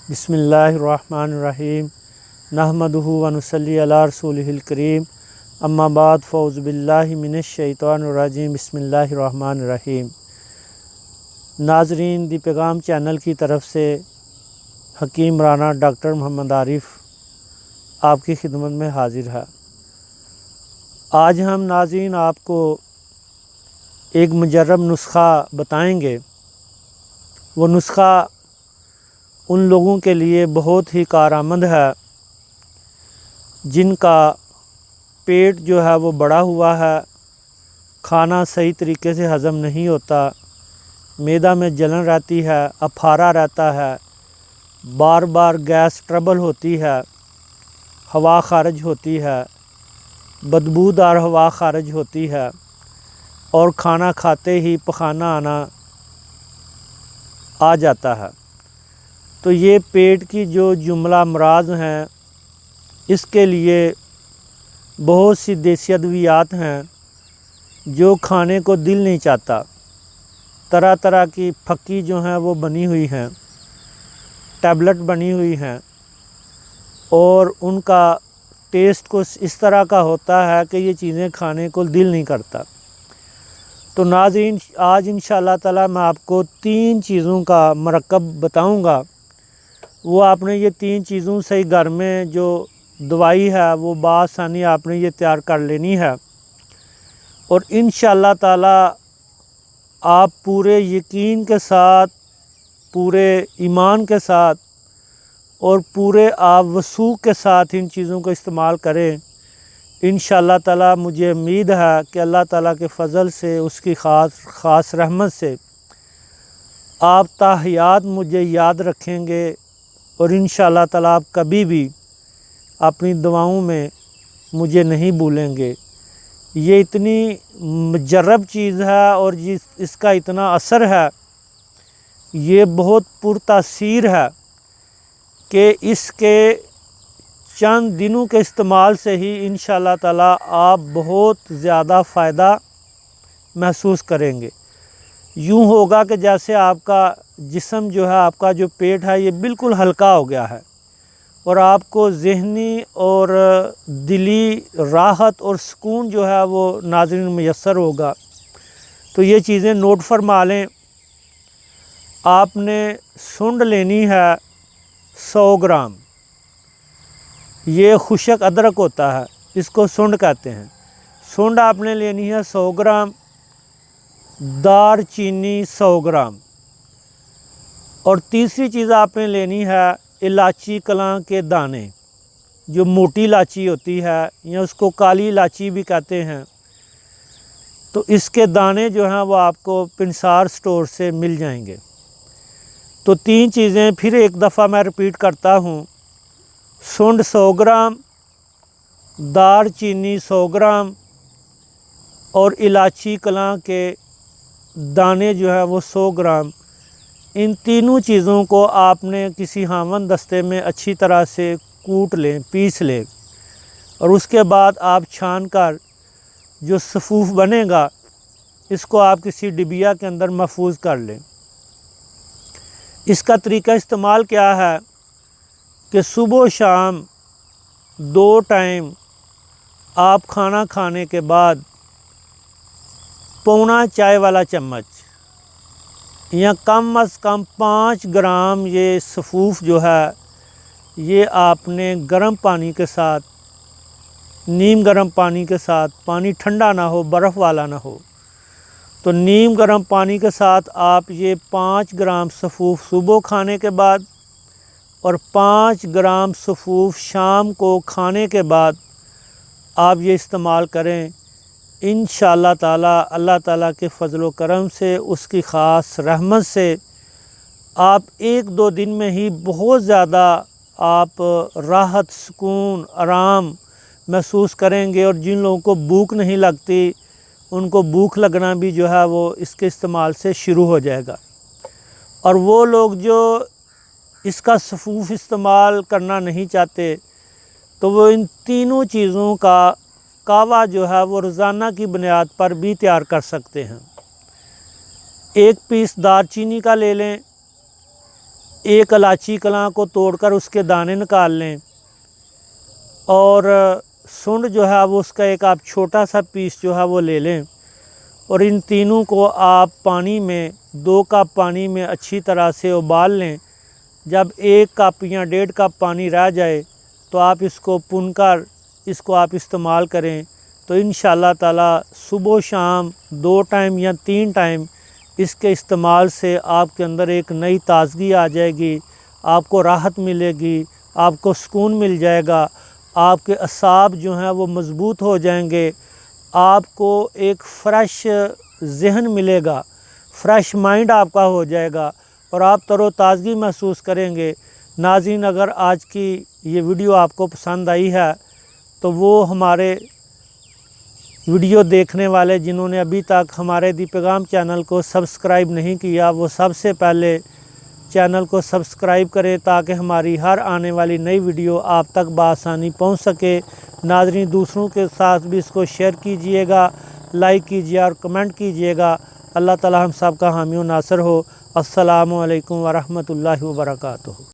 बिस्मिल्लाहिर्रहमानिर्रहीम नहमदुहु व नुसल्ली अला रसूलिहिल करीम अम्मा बाद फ़ौज़ु बिल्लाहि मिनश शैतानिर्रजीम बिस्मिल्लाहिर्रहमानिर्रहीम। नाज़रीन, दी पैगाम चैनल की तरफ से हकीम राना डॉक्टर मोहम्मद आरिफ आपकी खिदमत में हाज़िर है। आज हम नाज़रीन आपको एक मुजर्रब नुस्ख़ा बताएंगे। वो नुस्ख़ा उन लोगों के लिए बहुत ही कारआमद है जिनका पेट जो है वो बड़ा हुआ है, खाना सही तरीके से हज़म नहीं होता, मैदा में जलन रहती है, अफारा रहता है, बार बार गैस ट्रबल होती है, हवा खारिज होती है, बदबूदार हवा खारिज होती है और खाना खाते ही पखाना आना आ जाता है। तो ये पेट की जो जुमला अमराज़ हैं, इसके लिए बहुत सी देसी अद्वियात हैं जो खाने को दिल नहीं चाहता। तरह तरह की फक्की जो हैं वो बनी हुई हैं, टैबलेट बनी हुई हैं और उनका टेस्ट कुछ इस तरह का होता है कि ये चीज़ें खाने को दिल नहीं करता। तो नाज़रीन, आज इंशाअल्लाह ताला मैं आपको 3 चीज़ों का मरकब बताऊंगा। वो आपने ये 3 चीज़ों से घर में जो दवाई है वो बासानी आपने ये तैयार कर लेनी है और इंशाअल्लाह ताला आप पूरे यकीन के साथ, पूरे ईमान के साथ और पूरे आप वसूख के साथ इन चीज़ों को इस्तेमाल करें। इंशाअल्लाह ताला मुझे उम्मीद है कि अल्लाह ताला के फ़ज़ल से, उसकी ख़ास रहमत से आप ताहियात मुझे याद रखेंगे और इंशाअल्लाह ताला आप कभी भी अपनी दुआओं में मुझे नहीं भूलेंगे। ये इतनी मुजर्रब चीज़ है और इसका इतना असर है, ये बहुत पुरतासीर है कि इसके चंद दिनों के इस्तेमाल से ही इंशाअल्लाह ताला आप बहुत ज़्यादा फ़ायदा महसूस करेंगे। यूँ होगा कि जैसे आपका जिस्म जो है, आपका जो पेट है, ये बिल्कुल हल्का हो गया है और आपको ज़हनी और दिली राहत और सुकून जो है वो नाज़रीन मुयस्सर होगा। तो ये चीज़ें नोट फरमा लें। आपने सुंड लेनी है 100 ग्राम। ये खुशक अदरक होता है, इसको सुंड कहते हैं। सुंड आपने लेनी है 100 ग्राम, दार चीनी 100 ग्राम और तीसरी चीज़ आपने लेनी है इलायची कलां के दाने, जो मोटी इलायची होती है या उसको काली इलायची भी कहते हैं। तो इसके दाने जो हैं वो आपको पिंसार स्टोर से मिल जाएंगे। तो 3 चीज़ें फिर एक दफ़ा मैं रिपीट करता हूँ। सुंड 100 ग्राम, दार चीनी 100 ग्राम और इलायची कलां के दाने जो है वो 100 ग्राम। इन तीनों चीज़ों को आपने किसी हामन दस्ते में अच्छी तरह से कूट लें, पीस लें और उसके बाद आप छान कर जो सफ़ूफ बनेगा, इसको आप किसी डिबिया के अंदर महफूज कर लें। इसका तरीका इस्तेमाल क्या है कि सुबह शाम 2 टाइम आप खाना खाने के बाद पौना चाय वाला चम्मच या कम अज़ कम 5 ग्राम ये सफ़ूफ जो है, ये आपने गर्म पानी के साथ, नीम गर्म पानी के साथ, पानी ठंडा ना हो, बर्फ़ वाला ना हो, तो नीम गर्म पानी के साथ आप ये 5 ग्राम सफ़ूफ सुबह खाने के बाद और 5 ग्राम सफ़ूफ शाम को खाने के बाद आप ये इस्तेमाल करें। इंशाअल्लाह ताला अल्लाह ताला के फ़ज़ल व करम से, उसकी ख़ास रहमत से आप 1-2 दिन में ही बहुत ज़्यादा आप राहत, सुकून, आराम महसूस करेंगे और जिन लोगों को भूख नहीं लगती, उनको भूख लगना भी जो है वो इसके इस्तेमाल से शुरू हो जाएगा। और वो लोग जो इसका सफ़ूफ इस्तेमाल करना नहीं चाहते, तो वो इन तीनों चीज़ों का कावा जो है वो रोज़ाना की बुनियाद पर भी तैयार कर सकते हैं। 1 पीस दारचीनी का ले लें, एक इलायची कलां को तोड़कर उसके दाने निकाल लें और सुंड जो है वो उसका एक आप छोटा सा पीस जो है वो ले लें और इन तीनों को आप पानी में 2 कप पानी में अच्छी तरह से उबाल लें। जब 1 कप या 1.5 कप पानी रह जाए तो आप इसको भुनकर इसको आप इस्तेमाल करें। तो इंशाअल्लाह ताला सुबह शाम 2 टाइम या 3 टाइम इसके इस्तेमाल से आपके अंदर एक नई ताज़गी आ जाएगी, आपको राहत मिलेगी, आपको सुकून मिल जाएगा, आपके असाब जो हैं वो मज़बूत हो जाएंगे, आपको एक फ़्रेश ज़हन मिलेगा, फ़्रेश माइंड आपका हो जाएगा और आप तरोताज़गी महसूस करेंगे। नाज़रीन, अगर आज की ये वीडियो आपको पसंद आई है तो वो हमारे वीडियो देखने वाले जिन्होंने अभी तक हमारे दी पैगाम चैनल को सब्सक्राइब नहीं किया वो सबसे पहले चैनल को सब्सक्राइब करें ताकि हमारी हर आने वाली नई वीडियो आप तक बआसानी पहुंच सके। नाज़रीन, दूसरों के साथ भी इसको शेयर कीजिएगा, लाइक कीजिए और कमेंट कीजिएगा। अल्लाह ताला हम सब का हामी व नासर हो। अस्सलामु अलैकुम व रहमतुल्लाहि व बरकातुहू।